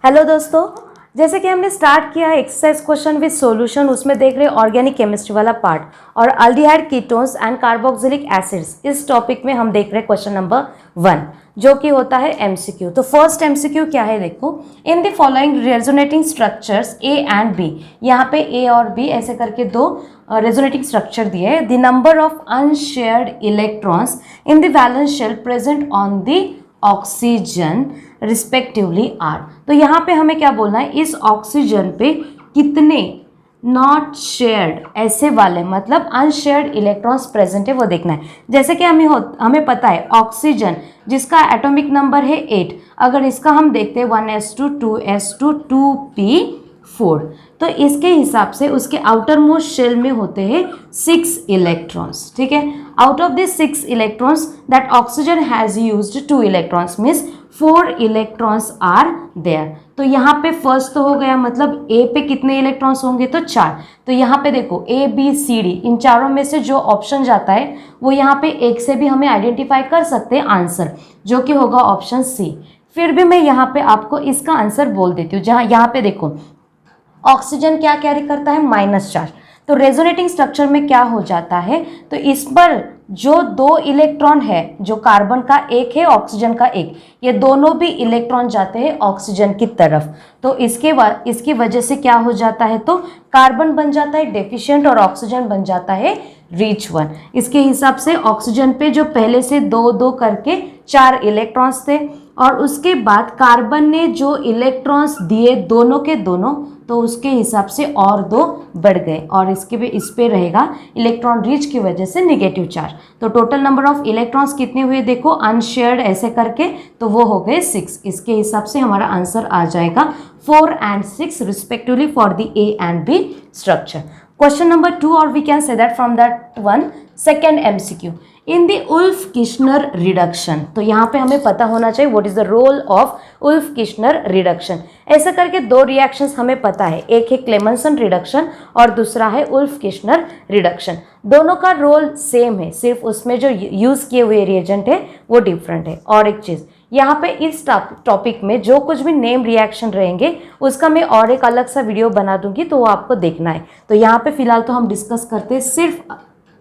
Hello दोस्तों, जैसे कि हमने स्टार्ट किया है एक्सरसाइज क्वेश्चन विद सॉल्यूशन, उसमें देख रहे हैं ऑर्गेनिक केमिस्ट्री वाला पार्ट और aldehyde ketones and carboxylic acids. इस टॉपिक में हम देख रहे हैं क्वेश्चन नंबर 1 जो कि होता है एमसीक्यू। तो फर्स्ट एमसीक्यू क्या है, देखो, in the following resonating structures A and B, यहाँ पे ए और बी ऐसे करके दो रेजोनेटिंग स्ट्रक्चर दिए है। The number of unshared electrons in the valence shell present on the oxygen respectively are. तो यहाँ पे हमें क्या बोलना है, इस ऑक्सीजन पे कितने नॉट शेयर्ड ऐसे वाले मतलब अनशेयर्ड इलेक्ट्रॉन्स प्रेजेंट है वो देखना है। जैसे कि हमें पता है ऑक्सीजन जिसका एटॉमिक नंबर है 8, अगर इसका हम देखते हैं 1s2 2s2 2p4, तो इसके हिसाब से उसके आउटर मोस्ट शेल में होते हैं 6 इलेक्ट्रॉन्स। ठीक है, out of this 6 electrons that oxygen has used 2 electrons means 4 electrons are there. तो यहाँ पे फर्स्ट तो हो गया, मतलब ए पे कितने इलेक्ट्रॉन्स होंगे तो 4। तो यहाँ पे देखो ए बी सी डी, इन चारों में से जो ऑप्शन जाता है वो यहाँ पे एक से भी हमें आइडेंटिफाई कर सकते हैं आंसर, जो कि होगा ऑप्शन सी। फिर भी मैं यहाँ पे आपको इसका आंसर बोल देती हूँ। जहाँ यहाँ पे देखो ऑक्सीजन क्या कैरी करता है, माइनस चार्ज। तो रेजोनेटिंग स्ट्रक्चर में क्या हो जाता है, तो इस पर जो 2 इलेक्ट्रॉन है, जो कार्बन का 1 है ऑक्सीजन का 1, ये दोनों भी इलेक्ट्रॉन जाते हैं ऑक्सीजन की तरफ। तो इसकी वजह से क्या हो जाता है, तो कार्बन बन जाता है डेफिशिएंट और ऑक्सीजन बन जाता है रिच वन। इसके हिसाब से ऑक्सीजन पे जो पहले से 2-2 करके 4 इलेक्ट्रॉन्स थे और उसके बाद कार्बन ने जो इलेक्ट्रॉन्स दिए दोनों के दोनों, तो उसके हिसाब से और 2 बढ़ गए और इस पे रहेगा इलेक्ट्रॉन रिच की वजह से नेगेटिव चार्ज। तो टोटल नंबर ऑफ इलेक्ट्रॉन्स कितने हुए देखो, अनशेयर्ड ऐसे करके, तो वो हो गए 6। इसके हिसाब से हमारा आंसर आ जाएगा 4 and 6 respectively for the A and B structure. Question number 2, और we can say that from that one, second MCQ in the Wolff Kishner reduction. तो यहाँ पे हमें पता होना चाहिए what is the role of Wolff Kishner reduction. ऐसा करके 2 रिएक्शंस हमें पता है, एक है क्लेमेंसन रिडक्शन और दूसरा है उल्फ-किश्नर रिडक्शन। दोनों का रोल सेम है, सिर्फ उसमें जो यूज किए हुए रिएजेंट है वो डिफरेंट है। और एक चीज यहाँ पे इस टॉपिक में जो कुछ भी नेम रिएक्शन रहेंगे उसका मैं और एक अलग सा वीडियो बना दूंगी, तो वो आपको देखना है। तो यहाँ पे फिलहाल तो हम डिस्कस करते हैं सिर्फ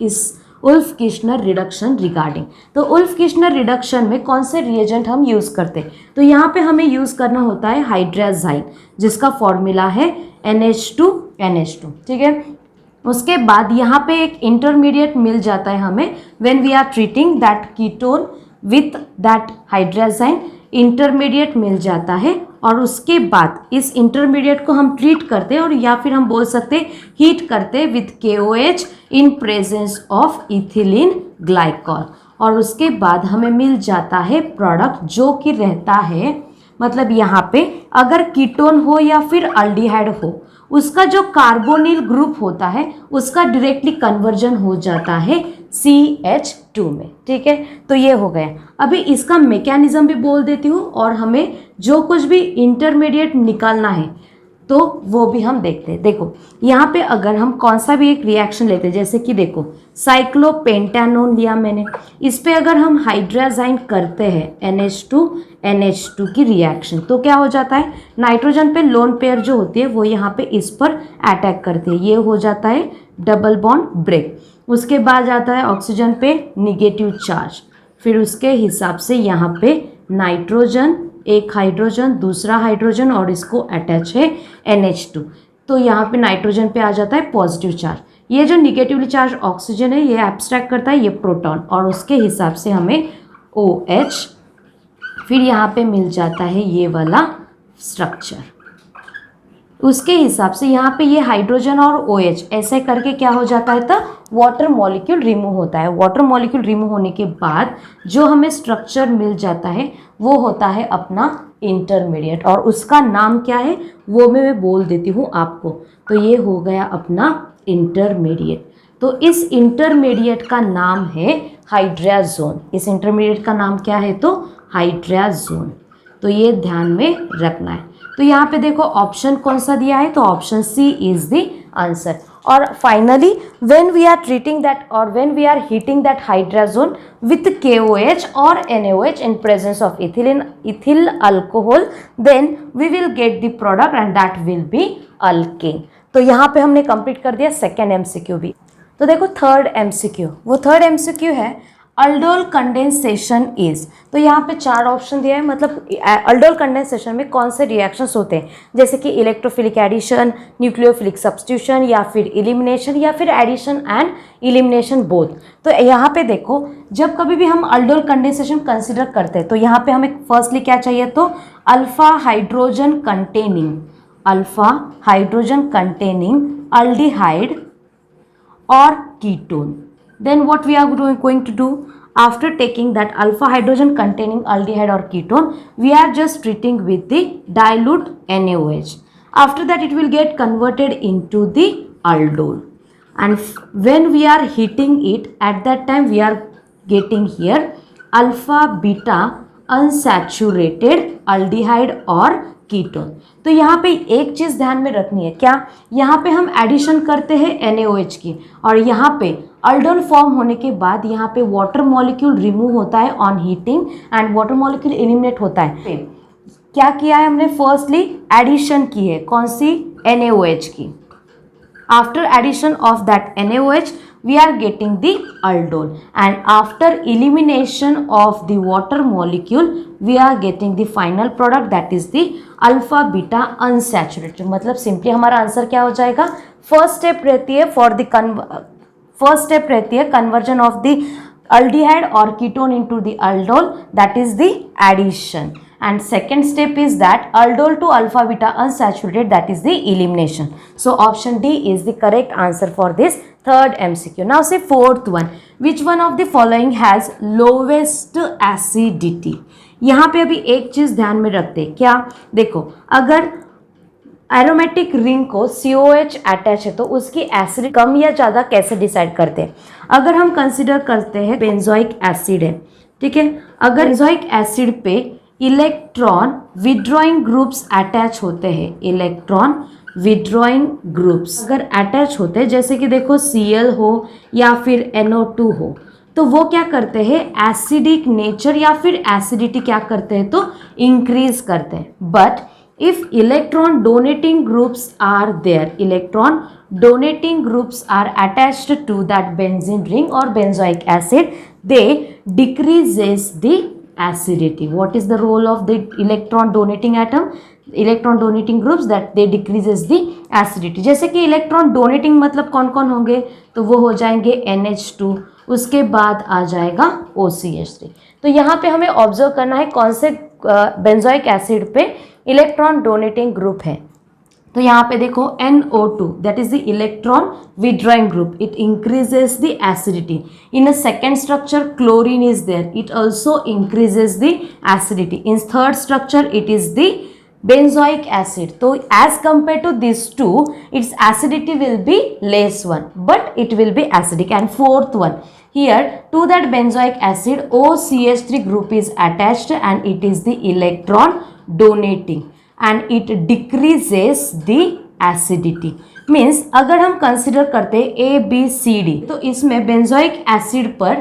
इस उल्फ-किश्नर रिडक्शन रिगार्डिंग। तो उल्फ-किश्नर रिडक्शन में कौन से रिएजेंट हम यूज़ करते हैं, तो यहाँ पे हमें यूज़ करना होता है हाइड्राज़ाइन, जिसका फॉर्मूला है NH2NH2। ठीक है, उसके बाद यहाँ पे एक इंटरमीडिएट मिल जाता है हमें when we are treating that ketone with that hydrazine, intermediate मिल जाता है। और उसके बाद इस इंटरमीडिएट को हम ट्रीट करते हैं, और या फिर हम बोल सकते हैं हीट करते हैं with KOH in presence of ethylene glycol. और उसके बाद हमें मिल जाता है प्रोडक्ट जो कि रहता है, मतलब यहाँ पे अगर कीटोन हो या फिर अल्डिहाइड हो, उसका जो कार्बोनिल ग्रुप होता है उसका डायरेक्टली कन्वर्जन हो जाता है CH2 में। ठीक है, तो ये हो गया। अभी इसका मैकेनिज्म भी बोल देती हूँ और हमें जो कुछ भी इंटरमीडिएट निकालना है तो वो भी हम देखते हैं। देखो यहाँ पे अगर हम कौन सा भी एक रिएक्शन लेते हैं, जैसे कि देखो साइक्लोपेंटानोन लिया मैंने, इस पे अगर हम हाइड्राज़ाइन करते हैं NH2NH2 की रिएक्शन, तो क्या हो जाता है, नाइट्रोजन पे लोन पेयर जो होती है वो यहाँ पे इस पर अटैक करती है, ये हो जाता है डबल बॉन्ड ब्रेक। उसके बाद जाता है ऑक्सीजन पे निगेटिव चार्ज, फिर उसके हिसाब से यहाँ पे नाइट्रोजन, एक हाइड्रोजन, दूसरा हाइड्रोजन और इसको अटैच है NH2, तो यहाँ पे नाइट्रोजन पे आ जाता है पॉजिटिव चार्ज। ये जो निगेटिवली चार्ज ऑक्सीजन है ये एब्स्ट्रैक्ट करता है ये प्रोटॉन, और उसके हिसाब से हमें OH, फिर यहाँ पे मिल जाता है ये वाला स्ट्रक्चर। उसके हिसाब से यहाँ पे ये हाइड्रोजन और OH ऐसे करके क्या हो जाता है, तो वाटर मॉलिक्यूल रिमूव होता है। वाटर मॉलिक्यूल रिमूव होने के बाद जो हमें स्ट्रक्चर मिल जाता है वो होता है अपना इंटरमीडिएट, और उसका नाम क्या है वो मैं बोल देती हूँ आपको। तो ये हो गया अपना इंटरमीडिएट। तो इस इंटरमीडिएट का नाम है हाइड्राज़ोन। इस इंटरमीडिएट का नाम क्या है, तो हाइड्राज़ोन। तो ये ध्यान में रखना है। तो यहाँ पे देखो ऑप्शन कौन सा दिया है, तो option C is the answer. और finally when we are treating that और when we are heating that hydrogen with KOH और NaOH in presence of ethyl alcohol, then we will get the product and that will be alkane. तो यहाँ पे हमने complete कर दिया second MCQ भी। तो देखो थर्ड MCQ, वो थर्ड MCQ है अल्डोल कंडेंसेशन इज। तो यहाँ पे 4 ऑप्शन दिया है, मतलब अल्डोल कंडेंसेशन में कौन से रिएक्शंस होते हैं, जैसे कि इलेक्ट्रोफिलिक एडिशन, न्यूक्लियोफिलिक सब्स्टिट्यूशन, या फिर इलिमिनेशन, या फिर एडिशन एंड इलिमिनेशन बोथ। तो यहाँ पे देखो जब कभी भी हम अल्डोल कंडेंसेशन कंसिडर करते हैं तो यहाँ पे हमें फर्स्टली क्या चाहिए, तो alpha hydrogen containing aldehyde or ketone. Then what we are going to do, after taking that alpha hydrogen containing aldehyde or ketone, we are just treating with the dilute NaOH. After that it will get converted into the aldol, and when we are heating it, at that time we are getting here alpha beta unsaturated aldehyde or ketone. तो यहाँ पे एक चीज़ ध्यान में रखनी है, क्या, यहाँ पे हम एडिशन करते हैं NaOH की, और यहाँ पे अल्डोल फॉर्म होने के बाद यहाँ पे वाटर मॉलिक्यूल रिमूव होता है on heating and water molecule eliminate होता है। क्या किया है हमने, फर्स्टली एडिशन की है, कौन सी, NaOH की। After addition of that NaOH, we are getting the aldol, and after elimination of the water molecule, we are getting the final product, that is the alpha beta unsaturated। मतलब simply हमारा answer क्या हो जाएगा, first step रहती है conversion of the aldehyde or ketone into the aldol, that is the addition, and second step is that aldol to alpha beta unsaturated, that is the elimination. So option D is the correct answer for this third MCQ. Now say fourth one, which one of the following has lowest acidity? यहाँ पे अभी एक चीज ध्यान में रखते हैं, क्या, देखो अगर एरोमेटिक रिंग को COH अटैच है तो उसकी एसिड कम या ज़्यादा कैसे डिसाइड करते हैं। अगर हम कंसिडर करते हैं बेंजोइक एसिड है, ठीक है, अगर बेंजोइक एसिड पे इलेक्ट्रॉन विड्रॉइंग ग्रुप्स अटैच होते हैं, इलेक्ट्रॉन विड्रॉइंग ग्रुप्स अगर अटैच होते हैं, जैसे कि देखो Cl हो या फिर NO2 हो, तो वो क्या करते हैं, एसिडिक नेचर या फिर एसिडिटी क्या करते हैं, तो इंक्रीज करते हैं। But if electron donating groups are there, electron donating groups are attached to that benzene ring or benzoic acid, they decreases the acidity. What is the role of the electron donating groups, that they decreases the acidity। जैसे कि electron donating मतलब कौन कौन होंगे, तो वो हो जाएंगे NH2, उसके बाद आ जाएगा OCH3। तो यहाँ पे हमें ऑब्जर्व करना है कौन से बेंजोइक एसिड पे इलेक्ट्रॉन डोनेटिंग ग्रुप है। तो यहाँ पे देखो NO2, that is the electron withdrawing group, it increases the acidity. In a second structure chlorine is there, it also increases the acidity. In third structure it is the benzoic acid. So as compared to these two, its acidity will be less one, but it will be acidic. And fourth one, here to that benzoic acid OCH3 group is attached and it is the electron donating and it decreases the acidity. Means अगर हम consider करते हैं ABCD, तो इसमें benzoic acid पर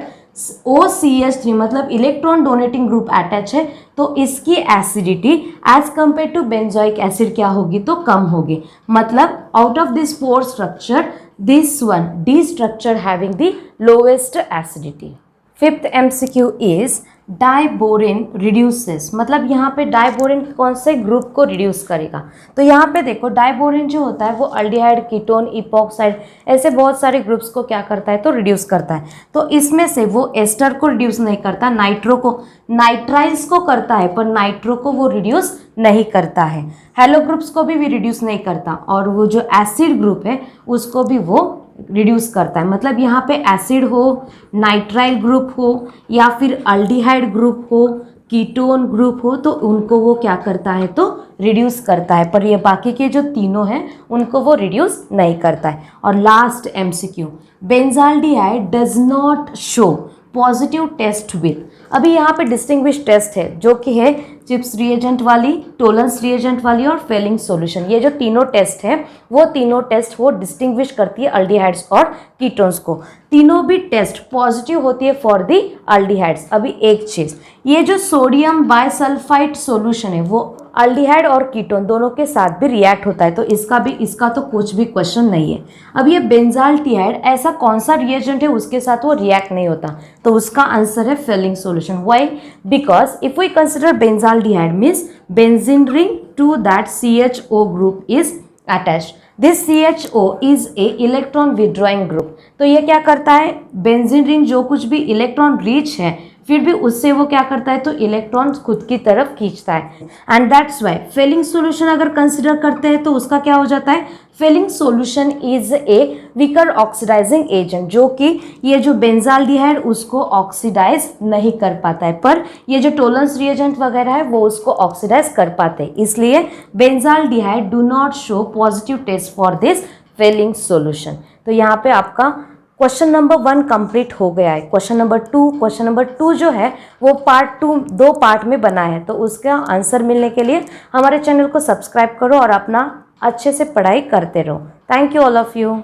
OCH3 मतलब electron donating group attach है, तो इसकी acidity as compare to benzoic acid क्या होगी, तो कम होगी। मतलब out of this 4 structure, this one D structure having the lowest acidity. Fifth MCQ is diborane reduces, मतलब यहाँ पे डाइबोरिन कौन से ग्रुप को रिड्यूस करेगा। तो यहाँ पे देखो डाइबोरिन जो होता है वो अल्डिहाइड, कीटोन, इपॉक्साइड, ऐसे बहुत सारे ग्रुप्स को क्या करता है, तो रिड्यूस करता है। तो इसमें से वो एस्टर को रिड्यूस नहीं करता, नाइट्रो को, नाइट्राइल्स को करता है, पर नाइट्रो को वो रिड्यूस नहीं करता है। हेलो ग्रुप्स को भी रिड्यूस नहीं करता, और वो जो एसिड ग्रुप है उसको भी वो रिड्यूस करता है। मतलब यहाँ पे एसिड हो, नाइट्राइल ग्रुप हो, या फिर अल्डिहाइड ग्रुप हो, कीटोन ग्रुप हो, तो उनको वो क्या करता है, तो रिड्यूस करता है। पर ये बाकी के जो तीनों हैं उनको वो रिड्यूस नहीं करता है। और last MCQ, benzaldehyde does not show positive test with. अभी यहाँ पे डिस्टिंग्विश टेस्ट है जो कि है चिप्स रिएजेंट वाली, टोलेंस रिएजेंट वाली और फेलिंग सॉल्यूशन। ये जो तीनों टेस्ट है वो तीनों टेस्ट वो डिस्टिंग्विश करती है अल्डिहाइड्स और कीटोन्स को। तीनों भी टेस्ट पॉजिटिव होती है फॉर दी अल्डिहाइड्स। अभी एक चीज़, ये जो सोडियम बाइसल्फाइड सॉल्यूशन है वो अल्डिहाइड और कीटोन दोनों के साथ भी रिएक्ट होता है, तो इसका तो कुछ भी क्वेश्चन नहीं है। अब ये बेंजाल्डिहाइड ऐसा कौन सा रिएजेंट है उसके साथ वो रिएक्ट नहीं होता, तो उसका आंसर है Fehling solution. Why? Because if we consider benzaldehyde means benzene ring to that CHO group is attached. This CHO is a electron withdrawing group. तो ये क्या करता है, बेंजीन रिंग जो कुछ भी इलेक्ट्रॉन रिच है फिर भी उससे वो क्या करता है, तो इलेक्ट्रॉन खुद की तरफ खींचता है। And that's why Fehling solution अगर कंसिडर करते हैं तो उसका क्या हो जाता है, Fehling solution is a weaker oxidizing agent, जो कि ये जो बेंजाल्डिहाइड उसको ऑक्सीडाइज नहीं कर पाता है, पर ये जो टोलेंस रिएजेंट वगैरह है वो उसको ऑक्सीडाइज कर पाते हैं। इसलिए benzaldehyde do not show positive test for this Fehling solution. तो यहाँ पे आपका क्वेश्चन नंबर 1 कंप्लीट हो गया है। क्वेश्चन नंबर 2 जो है वो पार्ट 2 दो पार्ट में बना है, तो उसका आंसर मिलने के लिए हमारे चैनल को सब्सक्राइब करो और अपना अच्छे से पढ़ाई करते रहो। Thank you all of you.